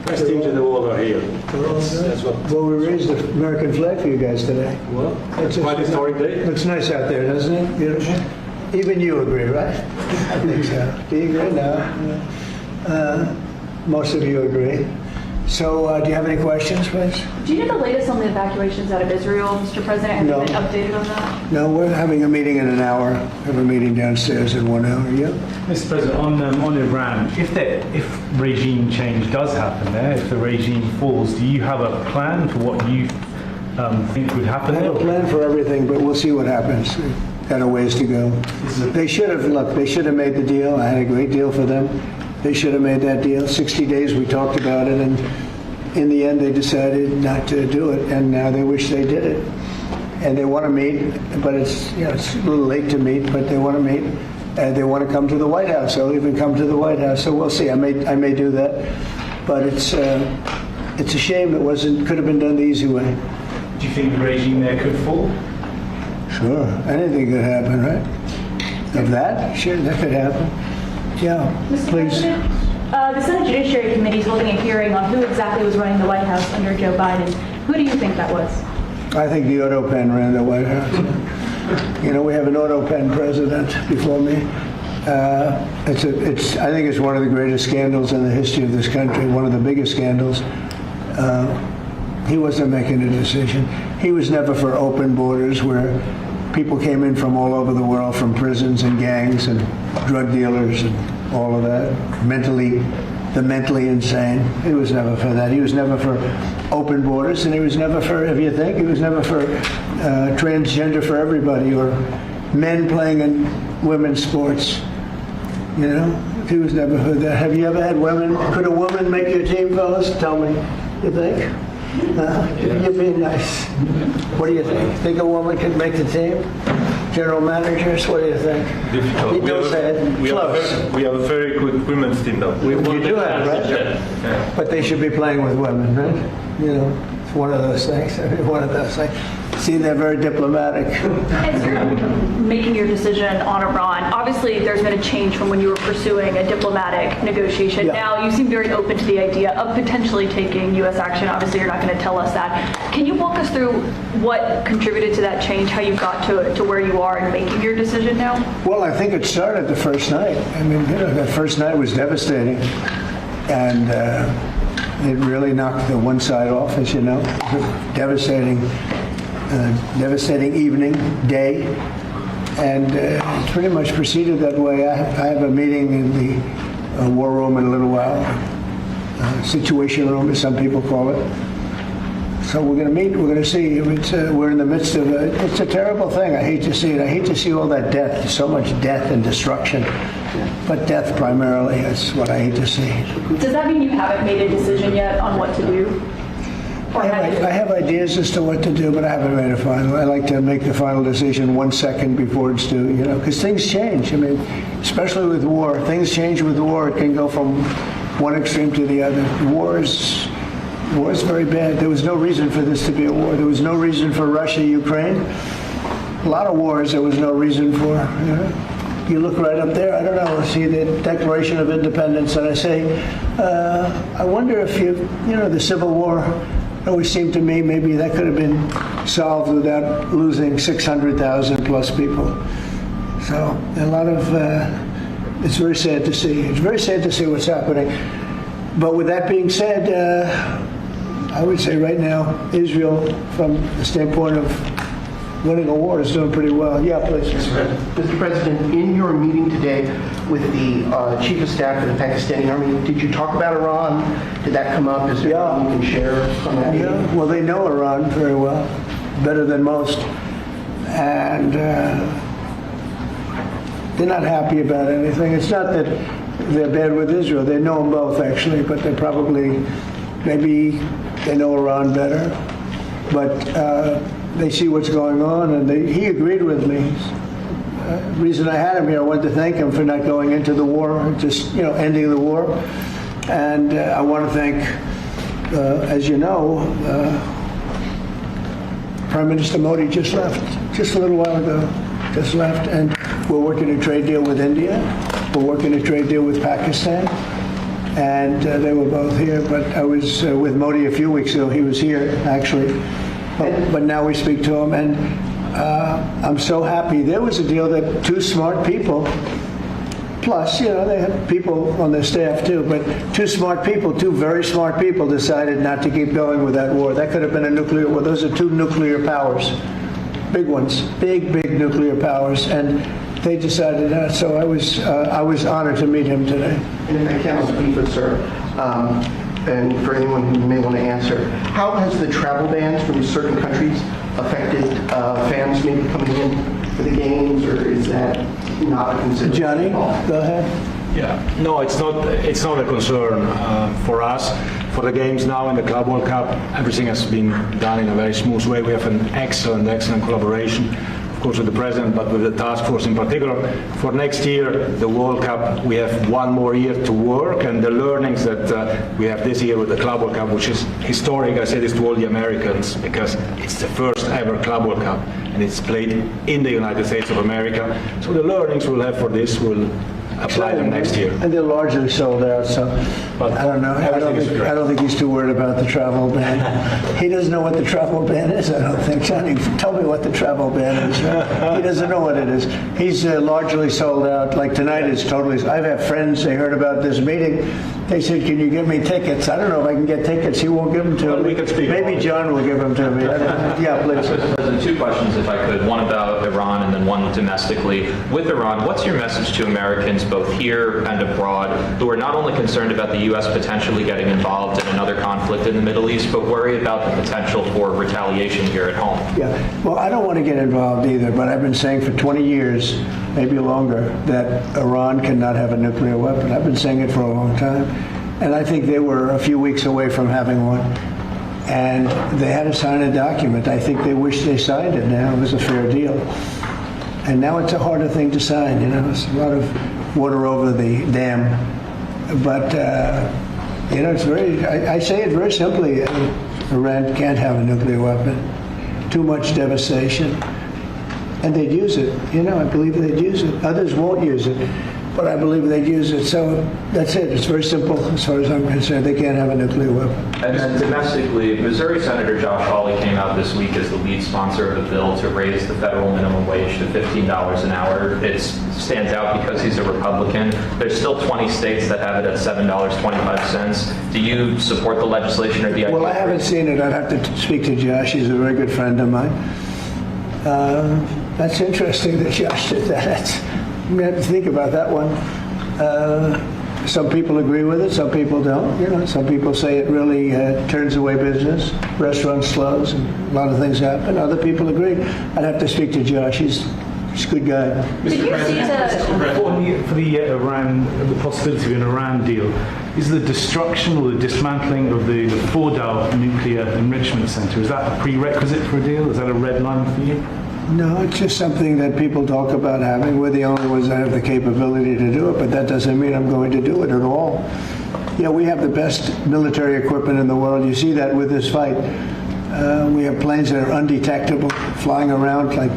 Best teams in the world are here. Well, we raised the American flag for you guys today. Well, it's quite a historic day. Looks nice out there, doesn't it? Beautiful. Even you agree, right? I think so. Do you agree? No. Most of you agree. So, do you have any questions, please? Do you know the latest on the evacuations out of Israel, Mr. President? Have No. you been updated on that? No, we're having a meeting in an hour. We have a meeting downstairs in 1 hour. Yeah? Mr. President, on Iran, if regime change does happen there, if the regime falls, do you have a plan for what you think would happen I there? have a plan for everything, but we'll see what happens. Got a ways to go. They should have made the deal. I had a great deal for them. They should have made that deal. 60 days we talked about it, and in the end they decided not to do it, and now they wish they did it. And they want to meet, but it's a little late to meet, but they want to meet, and they want to come to the White House. They'll even come to the White House. So we'll see. I may do that, but it's a shame it could have been done the easy way. Do you think the regime there could fall? Sure, anything could happen, right? Of that, sure, that could happen. Yeah, Mr. please. President, the Senate Judiciary Committee is holding a hearing on who exactly was running the White House under Joe Biden. Who do you think that was? I think the Autopen ran the White House. We have an Autopen president before me. I think it's one of the greatest scandals in the history of this country, one of the biggest scandals. He wasn't making a decision. He was never for open borders where people came in from all over the world, from prisons and gangs and drug dealers and all of that, the mentally insane. He was never for that. He was never for open borders, and he was never for, if you think, he was never for transgender for everybody, or men playing in women's sports. He was never for that. Have you ever had women? Could a woman make your team, fellas? Tell me. You think? You're being nice. What do you think? Think a woman could make the team? General managers, what do you think? Difficult. Don't say it. We have a very good women's team, though. You do have, right? Yeah. But they should be playing with women, right? It's one of those things. One of those things. See, they're very diplomatic. As you're making your decision on Iran, obviously there's been a change from when you were pursuing a diplomatic negotiation. Yeah. Now you seem very open to the idea of potentially taking U.S. action. Obviously you're not going to tell us that. Can you walk us through what contributed to that change, how you got to where you are in making your decision now? Well, I think it started the first night. I mean, that first night was devastating. And it really knocked the one side off, as you know. Devastating evening, day, and it pretty much proceeded that way. I have a meeting in the war room in a little while, situation room, as some people call it. So we're going to meet. We're going to see. We're in the midst of it's a terrible thing. I hate to see it. I hate to see all that death. There's so much death and destruction, but death primarily is what I hate to see. Does that mean you haven't made a decision yet on what to do? I have ideas as to what to do, but I haven't made a final. I like to make the final decision 1 second before it's due, because things change. I mean, especially with war, things change with war. It can go from one extreme to the other. War is very bad. There was no reason for this to be a war. There was no reason for Russia, Ukraine. A lot of wars there was no reason for. You look right up there, I don't know, see the Declaration of Independence, and I say, I wonder if the Civil War, it always seemed to me maybe that could have been solved without losing 600,000 plus people. So a lot of, it's very sad to see. It's very sad to see what's happening. But with that being said, I would say right now, Israel, from the standpoint of winning a war, is doing pretty well. Yeah, please. Mr. President, in your meeting today with the Chief of Staff of the Pakistani Army, did you talk about Iran? Did that come up? Is there anything you can share from that meeting? Yeah, well, they know Iran very well, better than most. And they're not happy about anything. It's not that they're bad with Israel. They know them both, actually, but they probably, maybe they know Iran better. But they see what's going on, and he agreed with me. The reason I had him here, I wanted to thank him for not going into the war, just ending the war. And I want to thank, as you know, Prime Minister Modi just left, just a little while ago, just left, and we're working a trade deal with India. We're working a trade deal with Pakistan. and they were both here. But I was with Modi a few weeks ago. He was here, actually. But now we speak to him, and I'm so happy. There was a deal that two smart people, plus, they had people on their staff too, but two very smart people decided not to keep going with that war. That could have been a nuclear war. Those are two nuclear powers, big ones, big nuclear powers, and they decided not. So I was honored to meet him today. And if I can speak for sir, and for anyone who may want to answer, how has the travel bans from certain countries affected fans maybe coming in for the games, or is that not a consideration? Johnny, go ahead. Yeah, no, it's not a concern for us. For the games now in the Club World Cup, everything has been done in a very smooth way. We have an excellent collaboration, of course, with the president, but with the task force in particular. For next year, the World Cup, we have one more year to work, and the learnings that we have this year with the Club World Cup, which is historic, I say this to all the Americans, because it's the first ever Club World Cup, and it's played in the United States of America. So the learnings we'll have for this will apply them next year. And they're largely sold out, so I don't know. I don't think he's too worried about the travel ban. He doesn't know what the travel ban is, I don't think. Johnny, tell me what the travel ban is. He doesn't know what it is. He's largely sold out. Like tonight is totally. I've had friends, they heard about this meeting. They said, can you give me tickets? I don't know if I can get tickets. He won't give them to me. We can speak. Maybe John will give them to me. Yeah, please. President, two questions, if I could. One about Iran and then one domestically. With Iran, what's your message to Americans, both here and abroad, who are not only concerned about the U.S. potentially getting involved in another conflict in the Middle East, but worry about the potential for retaliation here at home? Yeah, well, I don't want to get involved either, but I've been saying for 20 years, maybe longer, that Iran cannot have a nuclear weapon. I've been saying it for a long time. And I think they were a few weeks away from having one. And they had to sign a document. I think they wish they signed it now. It was a fair deal. And now it's a harder thing to sign, It's a lot of water over the dam. But, it's very, I say it very simply. Iran can't have a nuclear weapon. Too much devastation. And they'd use it. I believe they'd use it. Others won't use it. But I believe they'd use it. So that's it. It's very simple as far as I'm concerned. They can't have a nuclear weapon. And then domestically, Missouri Senator Josh Hawley came out this week as the lead sponsor of the bill to raise the federal minimum wage to $15 an hour. It stands out because he's a Republican. There's still 20 states that have it at $7.25. Do you support the legislation or the idea? Well, I haven't seen it. I'd have to speak to Josh. He's a very good friend of mine. That's interesting that Josh did that. I'm going to have to think about that one. Some people agree with it, some people don't. Some people say it really turns away business, restaurants close, and a lot of things happen. Other people agree. I'd have to speak to Josh. He's a good guy. Did you see For the Iran, the possibility of an Iran deal, is the destruction or the dismantling of the Fordow nuclear enrichment center, is that a prerequisite for a deal? Is that a red line for you? No, it's just something that people talk about having. We're the only ones that have the capability to do it, but that doesn't mean I'm going to do it at all. Yeah, we have the best military equipment in the world. You see that with this fight. We have planes that are undetectable, flying around like,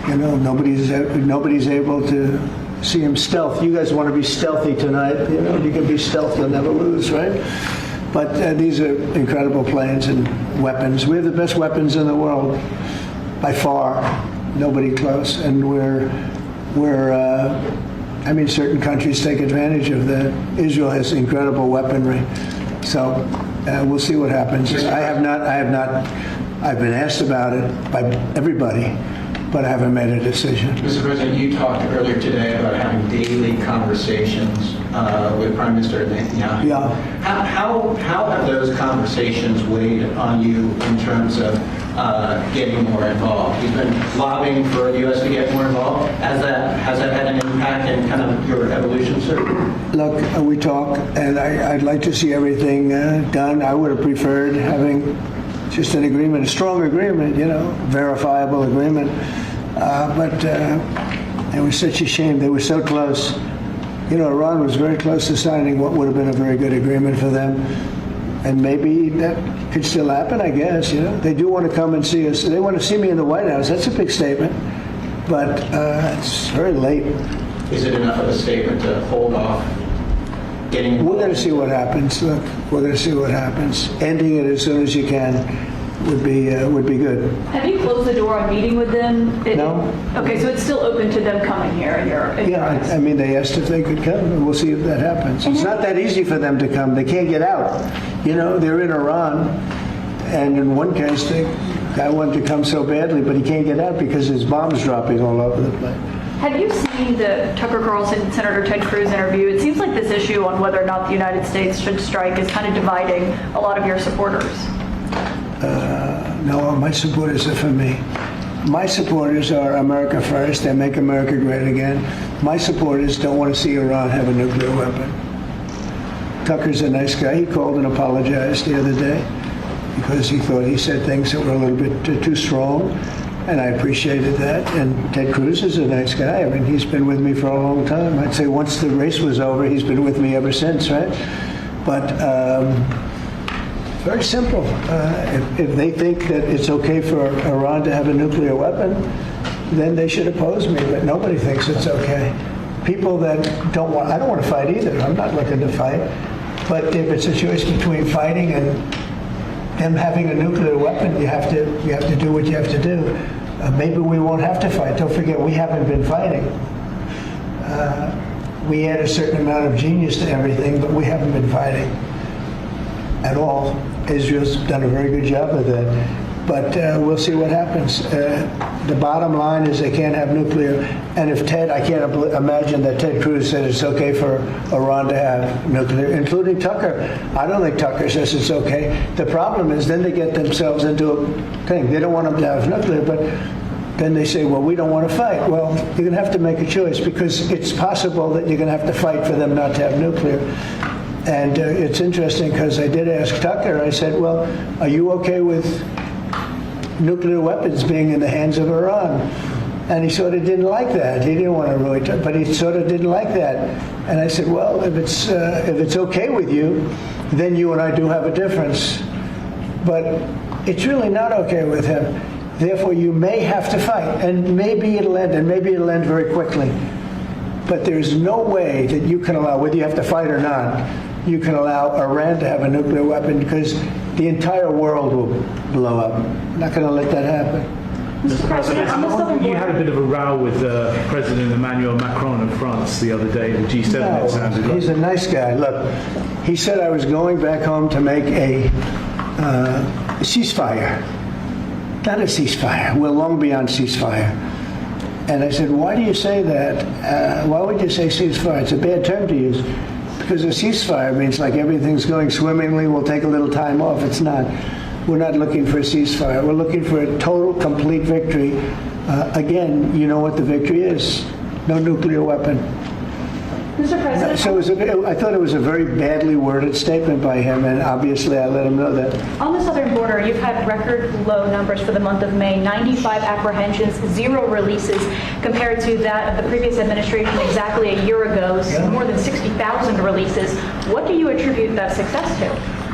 nobody's able to see them stealth. You guys want to be stealthy tonight. You can be stealth, you'll never lose, right? But these are incredible planes and weapons. We have the best weapons in the world. By far, nobody close, and certain countries take advantage of that. Israel has incredible weaponry, so we'll see what happens. I've been asked about it by everybody, but I haven't made a decision. Mr. President, you talked earlier today about having daily conversations with Prime Minister Netanyahu. Yeah. How have those conversations weighed on you in terms of getting more involved? You've been lobbying for the U.S. to get more involved. Has that had an impact in kind of your evolution, sir? Look, we talk, and I'd like to see everything done. I would have preferred having just an agreement, a strong agreement, verifiable agreement. But it was such a shame. They were so close. Iran was very close to signing what would have been a very good agreement for them. And maybe that could still happen, I guess. They do want to come and see us. They want to see me in the White House. That's a big statement. But it's very late. Is it enough of a statement to hold off getting We're involved? going to see what happens. Look, we're going to see what happens. Ending it as soon as you can would be good. Have you closed the door on meeting with them? No. Okay, so it's still open to them coming here in your eyes? Yeah, I mean, they asked if they could come, and we'll see if that happens. It's not that easy for them to come. They can't get out. You know, they're in Iran, and in one case, the guy wanted to come so badly, but he can't get out because his bombs dropping all over the place. Have you seen the Tucker Carlson, Senator Ted Cruz interview? It seems like this issue on whether or not the United States should strike is kind of dividing a lot of your supporters. No, my supporters are for me. My supporters are America first and make America great again. My supporters don't want to see Iran have a nuclear weapon. Tucker's a nice guy. He called and apologized the other day because he thought he said things that were a little bit too strong, and I appreciated that. And Ted Cruz is a nice guy. I mean, he's been with me for a long time. I'd say once the race was over, he's been with me ever since, right? But very simple. If they think that it's okay for Iran to have a nuclear weapon, then they should oppose me, but nobody thinks it's okay. People that don't want, I don't want to fight either. I'm not looking to fight. But if it's a choice between fighting and them having a nuclear weapon, you have to do what you have to do. Maybe we won't have to fight. Don't forget, we haven't been fighting. We add a certain amount of genius to everything, but we haven't been fighting at all. Israel's done a very good job of that. But we'll see what happens. The bottom line is they can't have nuclear. And if I can't imagine that Ted Cruz said it's okay for Iran to have nuclear, including Tucker. I don't think Tucker says it's okay. The problem is then they get themselves into a thing. They don't want them to have nuclear, but then they say, well, we don't want to fight. Well, you're going to have to make a choice because it's possible that you're going to have to fight for them not to have nuclear. And it's interesting because I did ask Tucker, I said, well, are you okay with nuclear weapons being in the hands of Iran? And he sort of didn't like that. He didn't want to really talk, but he sort of didn't like that. And I said, well, if it's okay with you, then you and I do have a difference. But it's really not okay with him. Therefore, you may have to fight, and maybe it'll end, and maybe it'll end very quickly. But there's no way that you can allow, whether you have to fight or not, you can allow Iran to have a nuclear weapon because the entire world will blow up. I'm not going to let that happen. Mr. President, on the southern You had a border, bit of a row with President Emmanuel Macron of France the other day at the G7. It sounded No, like. he's a nice guy. Look, he said I was going back home to make a ceasefire. Not a ceasefire. We're long beyond ceasefire. And I said, why do you say that? Why would you say ceasefire? It's a bad term to use. Because a ceasefire means like everything's going swimmingly, we'll take a little time off. It's not. We're not looking for a ceasefire. We're looking for a total, complete victory. Again, you know what the victory is. No nuclear weapon. Mr. President, So I thought it was a very badly worded statement by him, and obviously I let him know that. on the southern border, you've had record low numbers for the month of May, 95 apprehensions, 0 releases, compared to that of the previous administration exactly a year ago, more than 60,000 releases. What do you attribute that success to?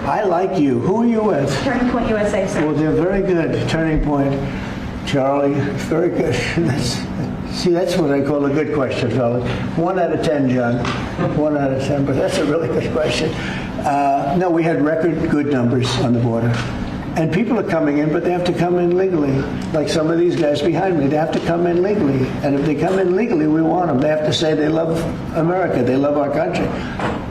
I like you. Who are you with? Turning Point USA, sir. Well, they're very good. Turning Point, Charlie, very good. That's what I call a good question, fellas. 1 out of 10, John. 1 out of 10, but that's a really good question. No, we had record good numbers on the border. And people are coming in, but they have to come in legally. Like some of these guys behind me, they have to come in legally. And if they come in legally, we want them. They have to say they love America, they love our country.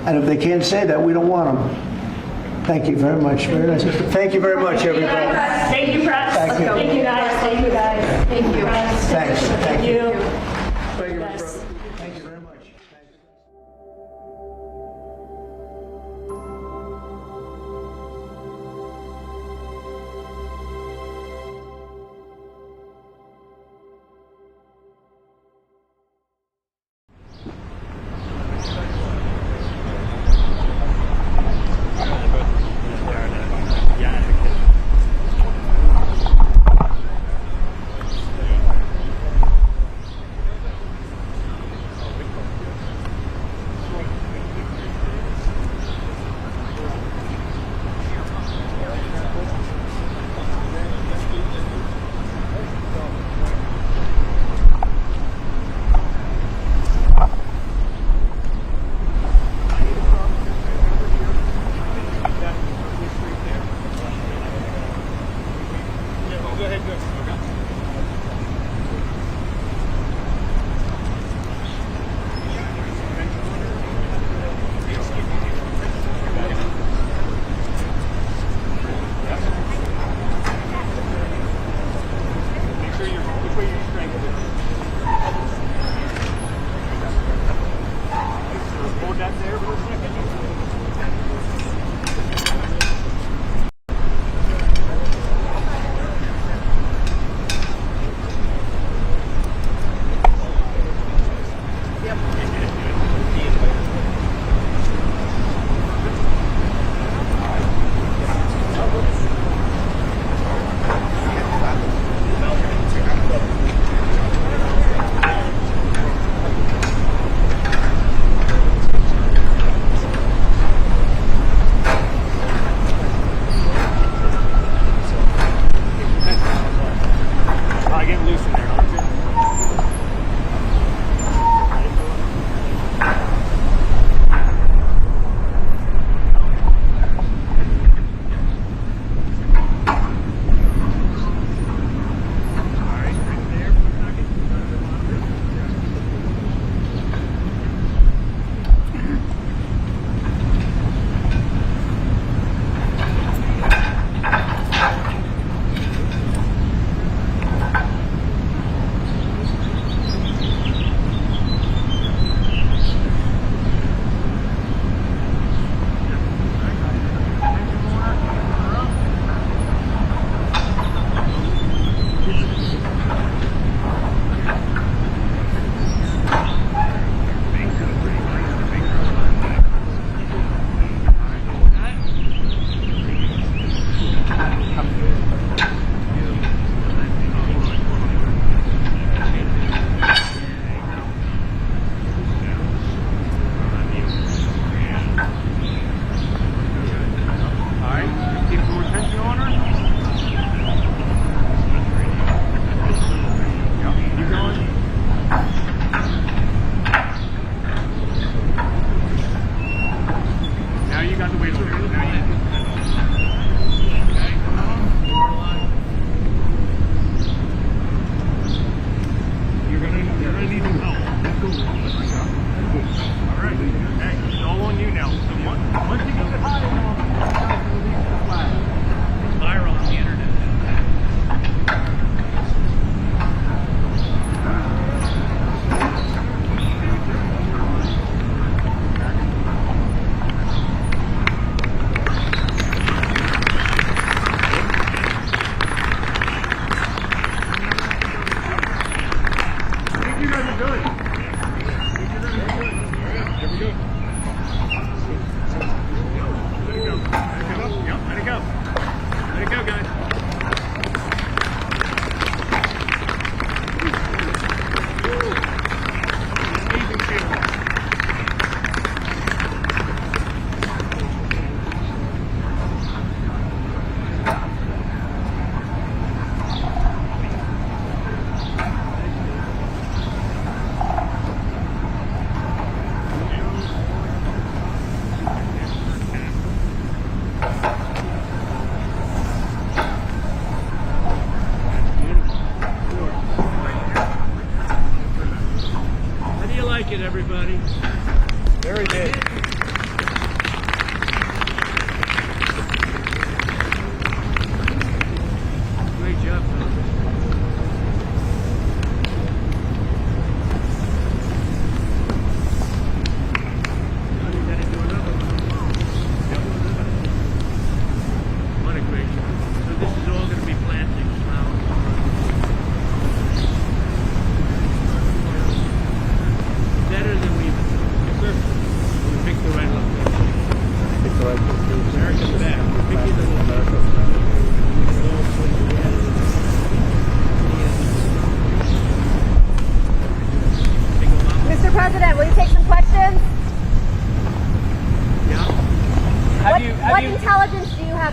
And if they can't say that, we don't want them. Thank you very much. Very nice. Thank you very much, everybody. Thank you, press. Thank you. Thank you, guys. Thank you, guys. Thank you. Thanks. Thank you. Yes. Thank you very much.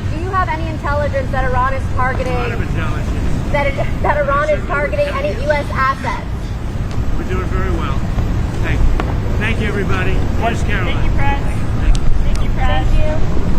do you have any intelligence that Iran is targeting? A lot of intelligence. That Iran is targeting any U.S. assets? We're doing very well. Thank you. Thank you, everybody. Here's Caroline. Thank you, Press. Thank you, Press. Thank you.